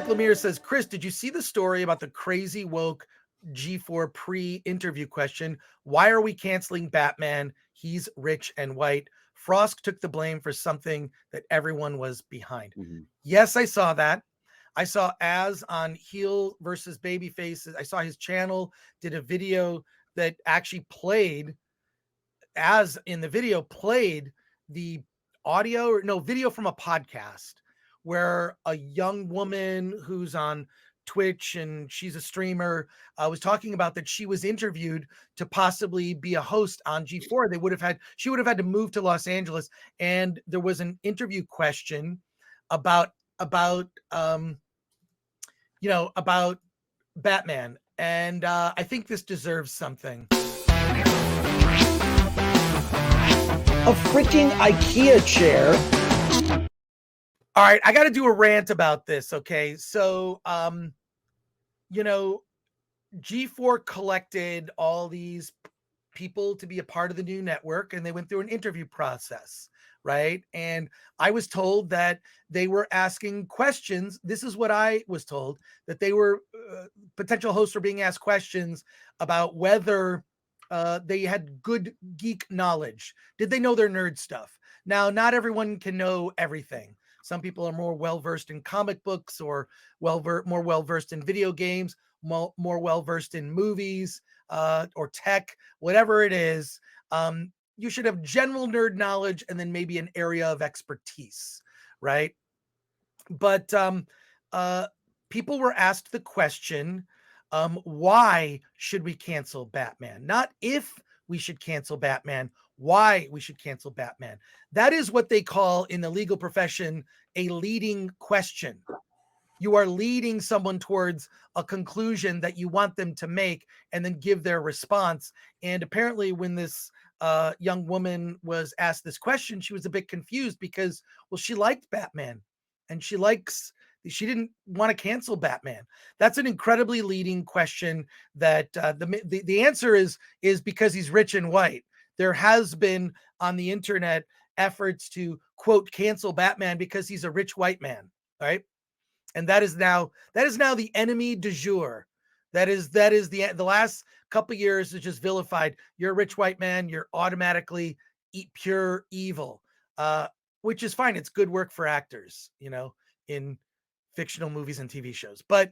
Mark Lemire says, Chris, did you see the story about the crazy woke G4 pre-interview question? Why are we canceling Batman? He's rich and white. Frost took the blame for something that everyone was behind. Mhm. Yes, I saw that. I saw Az on Heel versus Babyface. I saw his channel did a video that actually played, as in the video, played the video from a podcast where a young woman who's on Twitch and she's a streamer was talking about that she was interviewed to possibly be a host on G4. She would have had to move to Los Angeles, and there was an interview question about about Batman, and I think this deserves something. A freaking IKEA chair. All right, I got to do a rant about this. Okay, so G4 collected all these people to be a part of the new network, and they went through an interview process, right? And I was told that they were asking questions. This is what I was told, that they were potential hosts were being asked questions about whether they had good geek knowledge. Did they know their nerd stuff? Now, not everyone can know everything. Some people are more well-versed in comic books, or more well-versed in video games, more well-versed in movies, or tech, whatever it is. You should have general nerd knowledge and then maybe an area of expertise, right? But people were asked the question, why should we cancel Batman? Not if we should cancel Batman, why we should cancel Batman. That is what they call in the legal profession a leading question. You are leading someone towards a conclusion that you want them to make and then give their response. And apparently when this young woman was asked this question, she was a bit confused because, well, she liked Batman and she didn't want to cancel Batman. That's an incredibly leading question that the answer is because he's rich and white. There has been on the internet efforts to quote cancel Batman because he's a rich white man, right? And that is now the enemy du jour. That is the last couple of years is just vilified. You're a rich white man. You're automatically pure evil, which is fine. It's good work for actors, in fictional movies and TV shows. But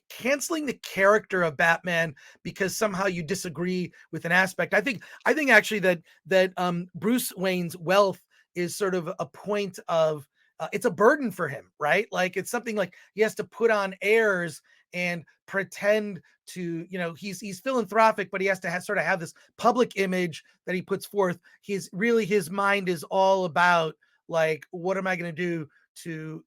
canceling the character of Batman because somehow you disagree with an aspect. I think actually that Bruce Wayne's wealth is sort of a point of it's a burden for him, right? Like it's something like he has to put on airs and pretend to, he's philanthropic, but he has to sort of have this public image that he puts forth. His mind is all about like, what am I going to do to,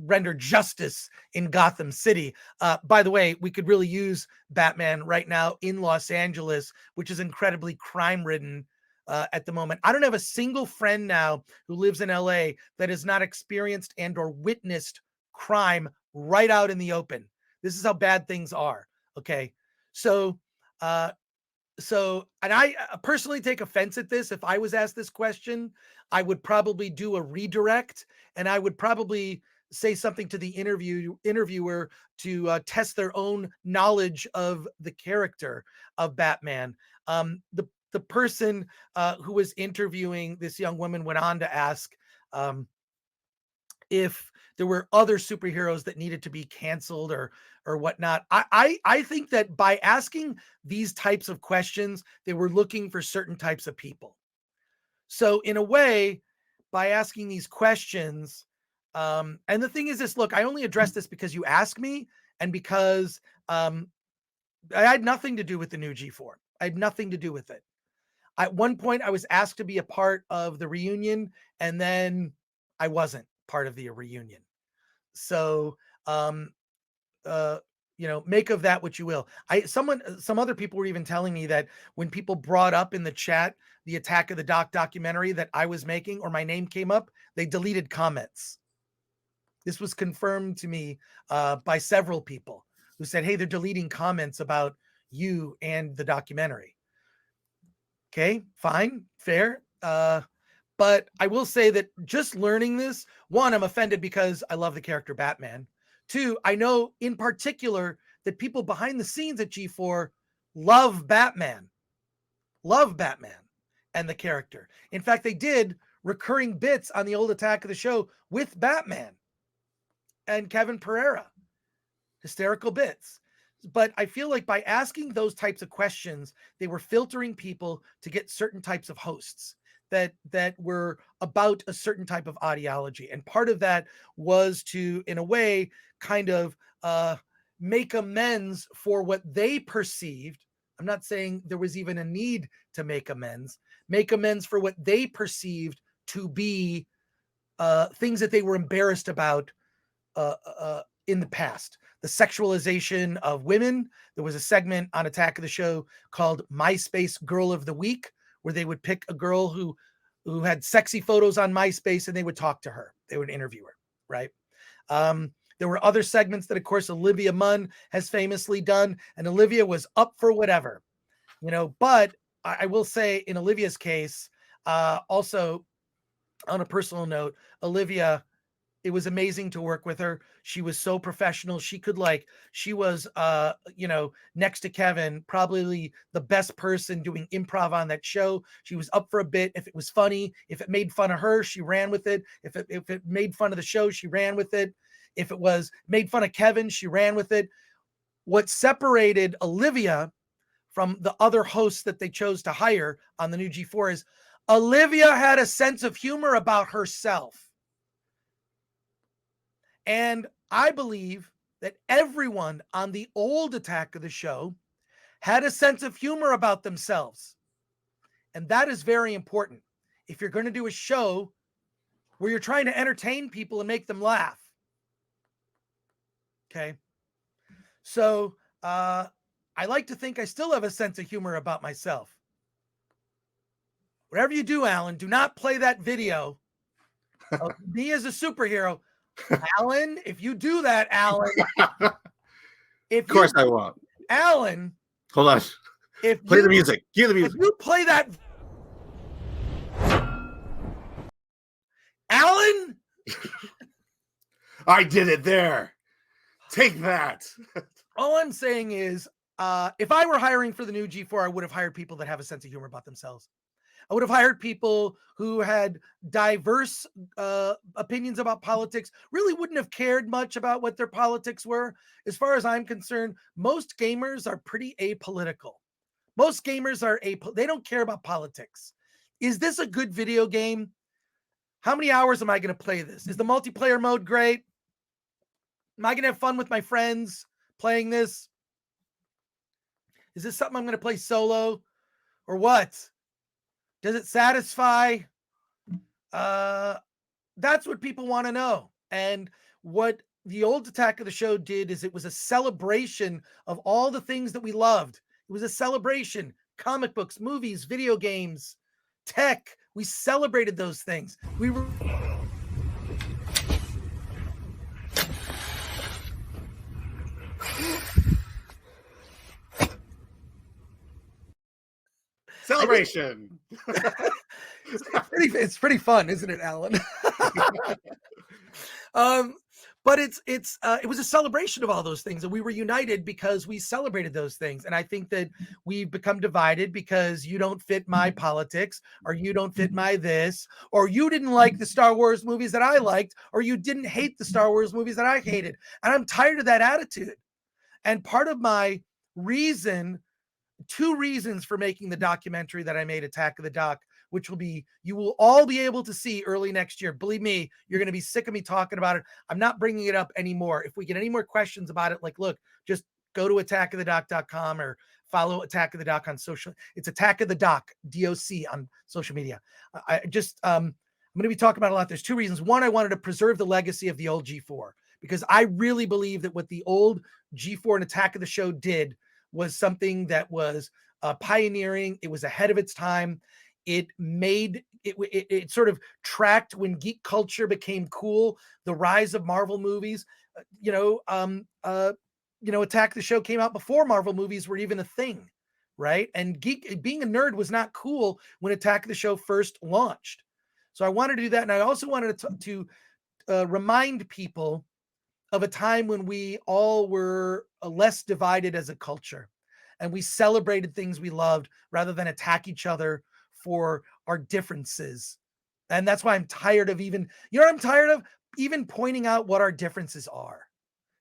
render justice in Gotham City. By the way, we could really use Batman right now in Los Angeles, which is incredibly crime-ridden at the moment. I don't have a single friend now who lives in LA that has not experienced and or witnessed crime right out in the open. This is how bad things are. Okay. So and I personally take offense at this. If I was asked this question, I would probably do a redirect and I would probably say something to the interviewer to test their own knowledge of the character of Batman. The person who was interviewing this young woman went on to ask if there were other superheroes that needed to be canceled or whatnot. I think that by asking these types of questions, they were looking for certain types of people. So in a way, by asking these questions, and the thing is this, look, I only address this because you asked me and because I had nothing to do with the new G4. I had nothing to do with it. At one point, I was asked to be a part of the reunion, and then I wasn't part of the reunion. So, make of that what you will. Some other people were even telling me that when people brought up in the chat the Attack of the Doc documentary that I was making or my name came up, they deleted comments. This was confirmed to me by several people who said, hey, they're deleting comments about you and the documentary. Okay, fine, fair. But I will say that just learning this, one, I'm offended because I love the character Batman. Two, I know in particular that people behind the scenes at G4 love Batman, and the character. In fact, they did recurring bits on the old Attack of the Show with Batman and Kevin Pereira, hysterical bits. But I feel like by asking those types of questions, they were filtering people to get certain types of hosts that were about a certain type of ideology. And part of that was to, in a way, kind of make amends for what they perceived. I'm not saying there was even a need to make amends for what they perceived to be things that they were embarrassed about in the past. The sexualization of women. There was a segment on Attack of the Show called MySpace Girl of the Week, where they would pick a girl who had sexy photos on MySpace and they would talk to her. They would interview her, right? There were other segments that, of course, Olivia Munn has famously done, and Olivia was up for whatever, but I will say in Olivia's case, also on a personal note, Olivia, it was amazing to work with her. She was so professional. She was, next to Kevin, probably the best person doing improv on that show. She was up for a bit. If it was funny, if it made fun of her, she ran with it. If it made fun of the show, she ran with it. If it was made fun of Kevin, she ran with it. What separated Olivia from the other hosts that they chose to hire on the new G4 is Olivia had a sense of humor about herself. And I believe that everyone on the old Attack of the Show had a sense of humor about themselves. And that is very important. If you're going to do a show where you're trying to entertain people and make them laugh. Okay. So I like to think I still have a sense of humor about myself. Whatever you do, Alan, do not play that video of me as a superhero. Alan, if you do that, Alan. Of course I won't. Alan. Hold on. Play the music. Cue the music. If you play that. Alan. I did it there. Take that. All I'm saying is, if I were hiring for the new G4, I would have hired people that have a sense of humor about themselves. I would have hired people who had diverse opinions about politics, really wouldn't have cared much about what their politics were. As far as I'm concerned, most gamers are pretty apolitical. Most gamers are they don't care about politics. Is this a good video game? How many hours am I going to play this? Is the multiplayer mode great? Am I going to have fun with my friends playing this? Is this something I'm going to play solo or what? Does it satisfy? That's what people want to know. And what the old Attack of the Show did is it was a celebration of all the things that we loved. It was a celebration. Comic books, movies, video games, tech. We celebrated those things. We were... Celebration. It's pretty fun, isn't it, Alan? But it was a celebration of all those things, and we were united because we celebrated those things. And I think that we've become divided because you don't fit my politics, or you don't fit my this, or you didn't like the Star Wars movies that I liked, or you didn't hate the Star Wars movies that I hated. And I'm tired of that attitude. And part of my reason, 2 reasons for making the documentary that I made, Attack of the Doc, which you will all be able to see early next year. Believe me, you're going to be sick of me talking about it. I'm not bringing it up anymore. If we get any more questions about it, look, just go to attackofthedoc.com or follow Attack of the Doc on social. It's Attack of the Doc, DOC on social media. I'm going to be talking about it a lot. There's 2 reasons. One, I wanted to preserve the legacy of the old G4 because I really believe that what the old G4 and Attack of the Show did was something that was pioneering. It was ahead of its time. It sort of tracked when geek culture became cool, the rise of Marvel movies. Attack the Show came out before Marvel movies were even a thing, right? And being a nerd was not cool when Attack the Show first launched. So I wanted to do that, and I also wanted to remind people of a time when we all were less divided as a culture, and we celebrated things we loved rather than attack each other for our differences. And that's why I'm tired of even, you know what I'm tired of? Even pointing out what our differences are,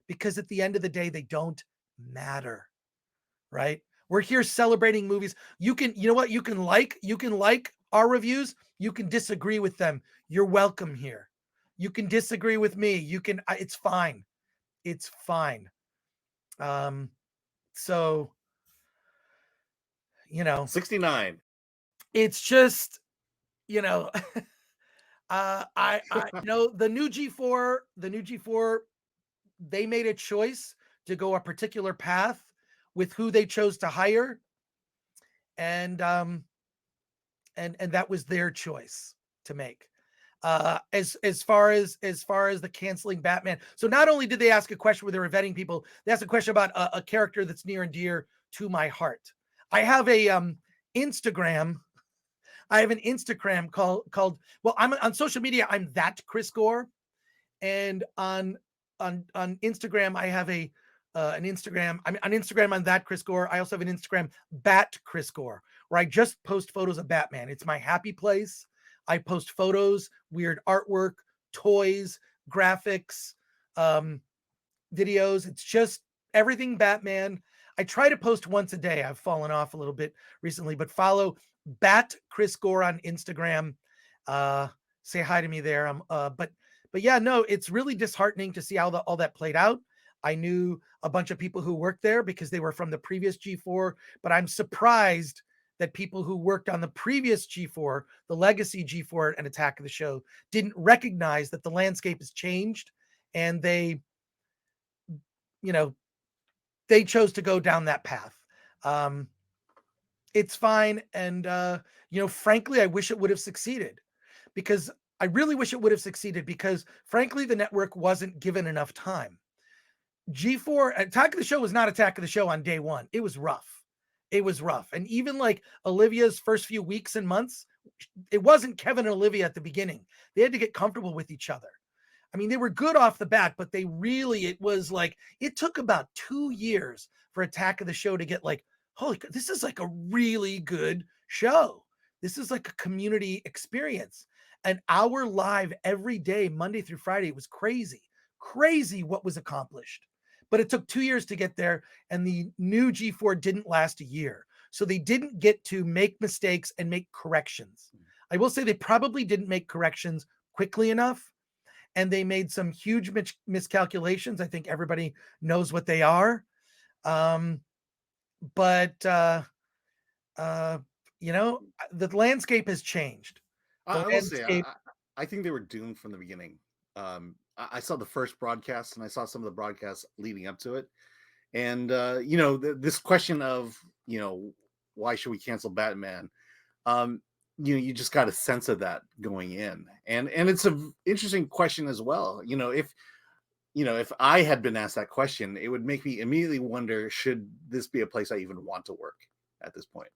because at the end of the day, they don't matter, right? We're here celebrating movies. You know what? You can like our reviews. You can disagree with them. You're welcome here. You can disagree with me. It's fine. It's fine. So, 69. it's just, you know, the new G4, they made a choice to go a particular path with who they chose to hire. And that was their choice to make. As far as the canceling Batman. So not only did they ask a question where they were vetting people, they asked a question about a character that's near and dear to my heart. I have a Instagram. I have an Instagram called well, I'm on social media. I'm that Chris Gore, and on Instagram I have an Instagram. I'm on Instagram on that Chris Gore. I also have an Instagram, Bat Chris Gore, where I just post photos of Batman. It's my happy place. I post photos, weird artwork, toys, graphics, videos. It's just everything Batman. I try to post once a day. I've fallen off a little bit recently, but follow Bat Chris Gore on Instagram. Say hi to me there. But yeah, no, it's really disheartening to see how all that played out. I knew a bunch of people who worked there because they were from the previous G4, but I'm surprised that people who worked on the previous G4, the legacy G4 and Attack of the Show, didn't recognize that the landscape has changed, and they chose to go down that path. It's fine. And, frankly, I wish it would have succeeded, because I really wish it would have succeeded because, frankly, the network wasn't given enough time. G4 Attack of the Show was not Attack of the Show on day one. It was rough. And even like Olivia's first few weeks and months, it wasn't Kevin and Olivia at the beginning. They had to get comfortable with each other. I mean, they were good off the bat, but it took about 2 years for Attack of the Show to get like, holy, this is like a really good show. This is like a community experience. An hour live every day, Monday through Friday. It was crazy what was accomplished. But it took 2 years to get there, and the new G4 didn't last a year. So they didn't get to make mistakes and make corrections. I will say they probably didn't make corrections quickly enough, and they made some huge miscalculations. I think everybody knows what they are. But the landscape has changed. I will say, I think they were doomed from the beginning. I saw the first broadcast, and I saw some of the broadcasts leading up to it. And, this question of, why should we cancel Batman? You just got a sense of that going in. And it's an interesting question as well. If I had been asked that question, it would make me immediately wonder, should this be a place I even want to work at this point?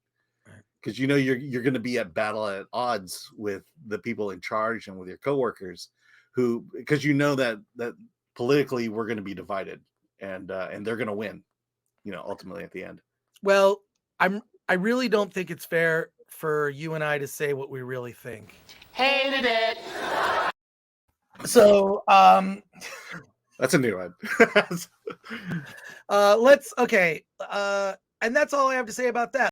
Because, you're going to be at battle at odds with the people in charge and with your coworkers because that politically we're going to be divided, and they're going to win, ultimately at the end. Well, I really don't think it's fair for you and I to say what we really think. Hated it. So, that's a new one. and that's all I have to say about that.